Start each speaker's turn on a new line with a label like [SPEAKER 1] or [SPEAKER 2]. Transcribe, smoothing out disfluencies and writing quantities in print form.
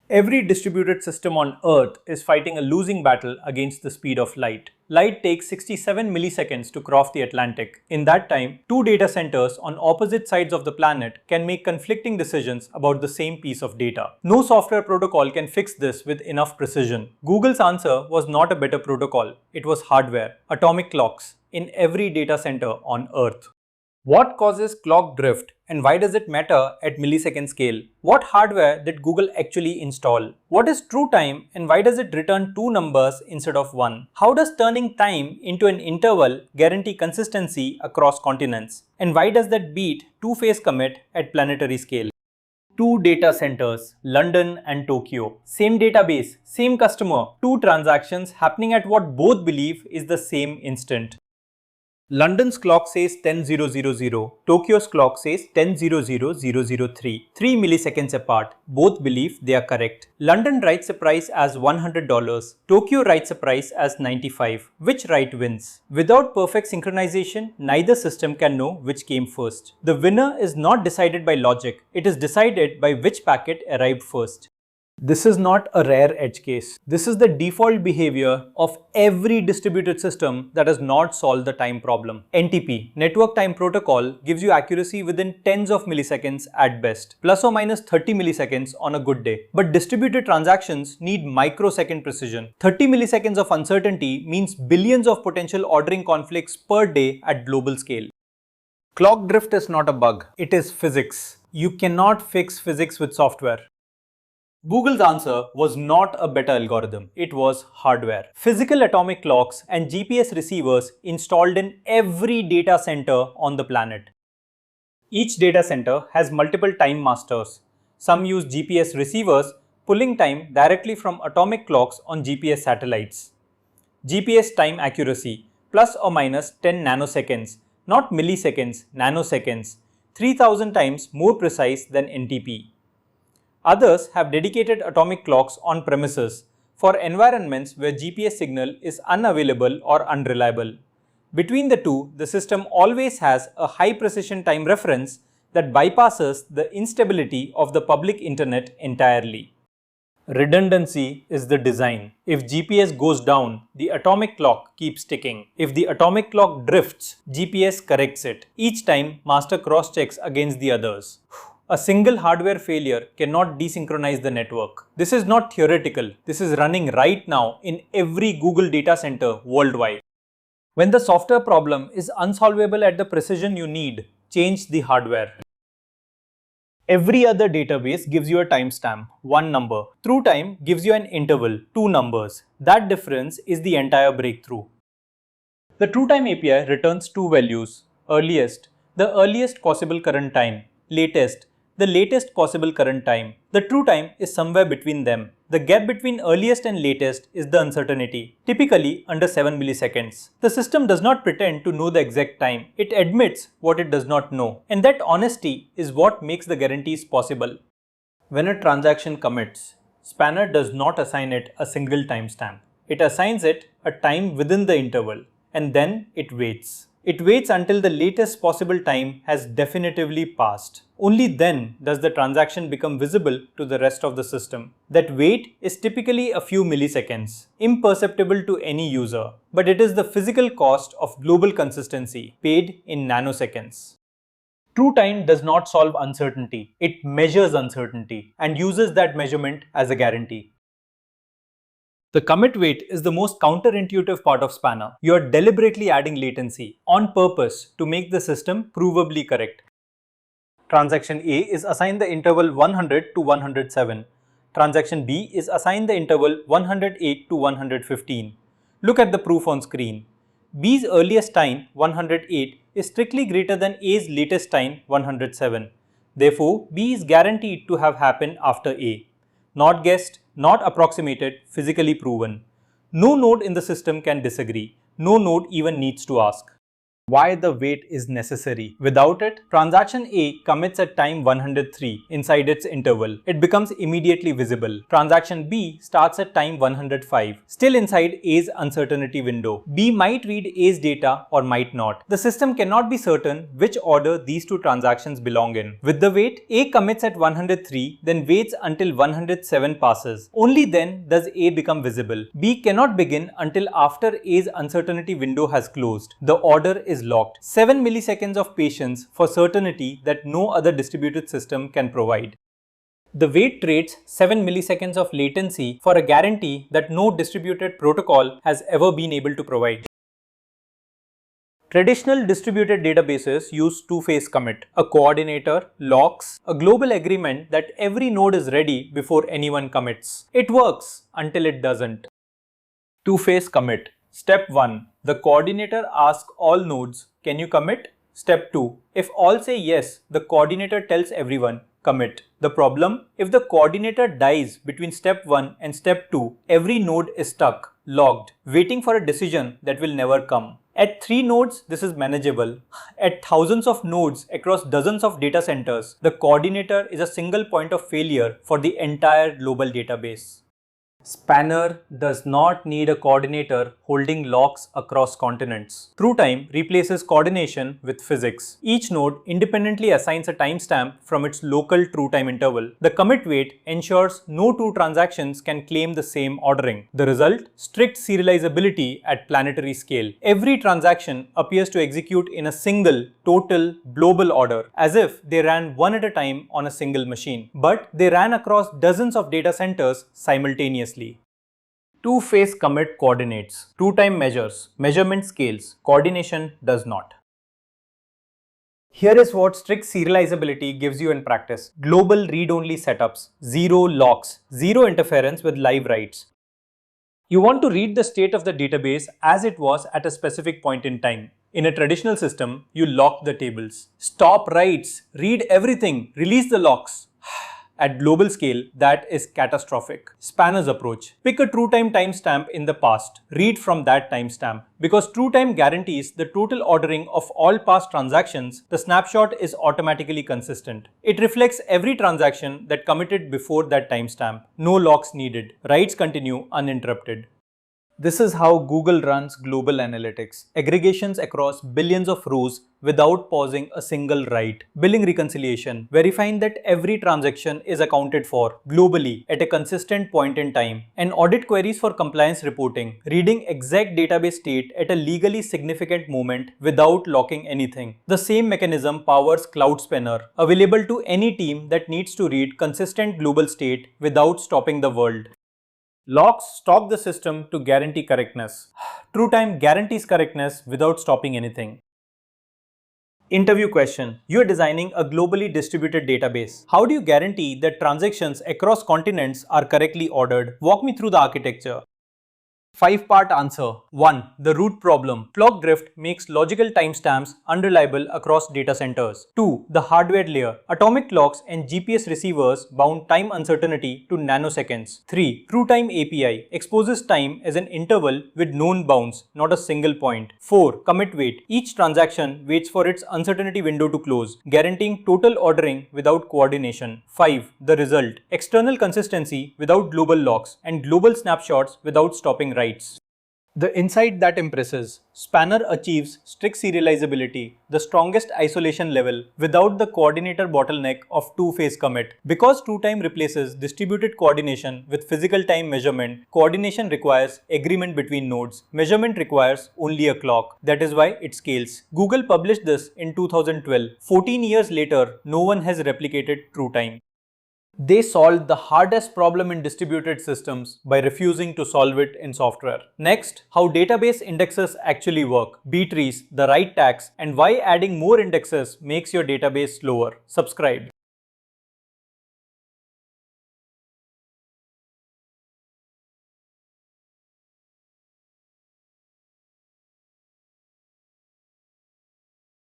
[SPEAKER 1] Every distributed system on Earth is fighting a losing battle against the speed of light. Light takes 67 milliseconds to cross the Atlantic. In that time, two data centers on opposite sides of the planet can make conflicting decisions about the same piece of data. No software protocol can fix this with enough precision. Google's answer was not a better protocol, it was hardware, atomic clocks, in every data center on Earth. What causes clock drift and why does it matter at millisecond scale? What hardware did Google actually install? What is true time and why does it return two numbers instead of one? How does turning time into an interval guarantee consistency across continents? And why does that beat two-phase commit at planetary scale? Two data centers, London and Tokyo. Same database, same customer, two transactions happening at what both believe is the same instant. London's clock says 10:000, Tokyo's clock says 10:00003. 3 milliseconds apart, both believe they are correct. London writes a price as $100, Tokyo writes a price as 95. Which write wins? Without perfect synchronization, neither system can know which came first. The winner is not decided by logic, it is decided by which packet arrived first. This is not a rare edge case. This is the default behavior of every distributed system that has not solved the time problem. NTP, Network Time Protocol, gives you accuracy within tens of milliseconds at best, plus or minus 30 milliseconds on a good day. But distributed transactions need microsecond precision. 30 milliseconds of uncertainty means billions of potential ordering conflicts per day at global scale. Clock drift is not a bug, it is physics. You cannot fix physics with software. Google's answer was not a better algorithm, it was hardware. Physical atomic clocks and GPS receivers installed in every data center on the planet. Each data center has multiple time masters. Some use GPS receivers, pulling time directly from atomic clocks on GPS satellites. GPS time accuracy, plus or minus 10 nanoseconds, not milliseconds, nanoseconds, 3000 times more precise than NTP. Others have dedicated atomic clocks on premises for environments where GPS signal is unavailable or unreliable. Between the two, the system always has a high precision time reference that bypasses the instability of the public internet entirely. Redundancy is the design. If GPS goes down, the atomic clock keeps ticking. If the atomic clock drifts, GPS corrects it. Each time, master cross-checks against the others. A single hardware failure cannot desynchronize the network. This is not theoretical. This is running right now in every Google data center worldwide. When the software problem is unsolvable at the precision you need, change the hardware. Every other database gives you a timestamp, one number. TrueTime gives you an interval, two numbers. That difference is the entire breakthrough. The TrueTime API returns two values. Earliest, the earliest possible current time. Latest, the latest possible current time. The true time is somewhere between them. The gap between earliest and latest is the uncertainty, typically under 7 milliseconds. The system does not pretend to know the exact time. It admits what it does not know. And that honesty is what makes the guarantees possible. When a transaction commits, Spanner does not assign it a single timestamp. It assigns it a time within the interval, and then it waits. It waits until the latest possible time has definitively passed. Only then does the transaction become visible to the rest of the system. That wait is typically a few milliseconds, imperceptible to any user, but it is the physical cost of global consistency, paid in nanoseconds. True time does not solve uncertainty, it measures uncertainty and uses that measurement as a guarantee. The commit wait is the most counterintuitive part of Spanner. You are deliberately adding latency on purpose to make the system provably correct. Transaction A is assigned the interval 100 to 107. Transaction B is assigned the interval 108 to 115. Look at the proof on screen. B's earliest time, 108, is strictly greater than A's latest time, 107. Therefore, B is guaranteed to have happened after A. Not guessed, not approximated, physically proven. No node in the system can disagree. No node even needs to ask. Why the wait is necessary. Without it, transaction A commits at time 103 inside its interval. It becomes immediately visible. Transaction B starts at time 105, still inside A's uncertainty window. B might read A's data or might not. The system cannot be certain which order these two transactions belong in. With the wait, A commits at 103, then waits until 107 passes. Only then does A become visible. B cannot begin until after A's uncertainty window has closed. The order is locked. 7 milliseconds of patience for certainty that no other distributed system can provide. The wait trades 7 milliseconds of latency for a guarantee that no distributed protocol has ever been able to provide. Traditional distributed databases use two-phase commit, a coordinator, locks, a global agreement that every node is ready before anyone commits. It works until it doesn't. Two-phase commit. Step 1. The coordinator asks all nodes, can you commit? Step 2. If all say yes, the coordinator tells everyone, commit. The problem? If the coordinator dies between step 1 and step 2, every node is stuck, logged, waiting for a decision that will never come. At 3 nodes, this is manageable. At thousands of nodes across dozens of data centers, the coordinator is a single point of failure for the entire global database. Spanner does not need a coordinator holding locks across continents. TrueTime replaces coordination with physics. Each node independently assigns a timestamp from its local TrueTime interval. The commit wait ensures no two transactions can claim the same ordering. The result? Strict serializability at planetary scale. Every transaction appears to execute in a single, total, global order, as if they ran one at a time on a single machine. But they ran across dozens of data centers simultaneously. Two-phase commit coordinates. TrueTime measures. Measurement scales. Coordination does not. Here is what strict serializability gives you in practice. Global read-only setups. Zero locks. Zero interference with live writes. You want to read the state of the database as it was at a specific point in time. In a traditional system, you lock the tables. Stop writes. Read everything. Release the locks. At global scale, that is catastrophic. Spanner's approach. Pick a TrueTime timestamp in the past. Read from that timestamp. Because TrueTime guarantees the total ordering of all past transactions, the snapshot is automatically consistent. It reflects every transaction that committed before that timestamp. No locks needed. Writes continue uninterrupted. This is how Google runs global analytics. Aggregations across billions of rows without pausing a single write. Billing reconciliation, verifying that every transaction is accounted for globally at a consistent point in time. And audit queries for compliance reporting, reading exact database state at a legally significant moment without locking anything. The same mechanism powers Cloud Spanner, available to any team that needs to read consistent global state without stopping the world. Locks stop the system to guarantee correctness. TrueTime guarantees correctness without stopping anything. Interview question. You are designing a globally distributed database. How do you guarantee that transactions across continents are correctly ordered? Walk me through the architecture. 5-part answer. 1. The root problem. Clock drift makes logical timestamps unreliable across data centers. 2. The hardware layer. Atomic clocks and GPS receivers bound time uncertainty to nanoseconds. 3. TrueTime API exposes time as an interval with known bounds, not a single point. 4. Commit wait. Each transaction waits for its uncertainty window to close, guaranteeing total ordering without coordination. 5. The result. External consistency without global locks and global snapshots without stopping writes. The insight that impresses. Spanner achieves strict serializability, the strongest isolation level, without the coordinator bottleneck of two-phase commit. Because TrueTime replaces distributed coordination with physical time measurement, coordination requires agreement between nodes. Measurement requires only a clock. That is why it scales. Google published this in 2012. 14 years later, no one has replicated TrueTime. They solved the hardest problem in distributed systems by refusing to solve it in software. Next, how database indexes actually work, B-trees, the right tags, and why adding more indexes makes your database slower. Subscribe.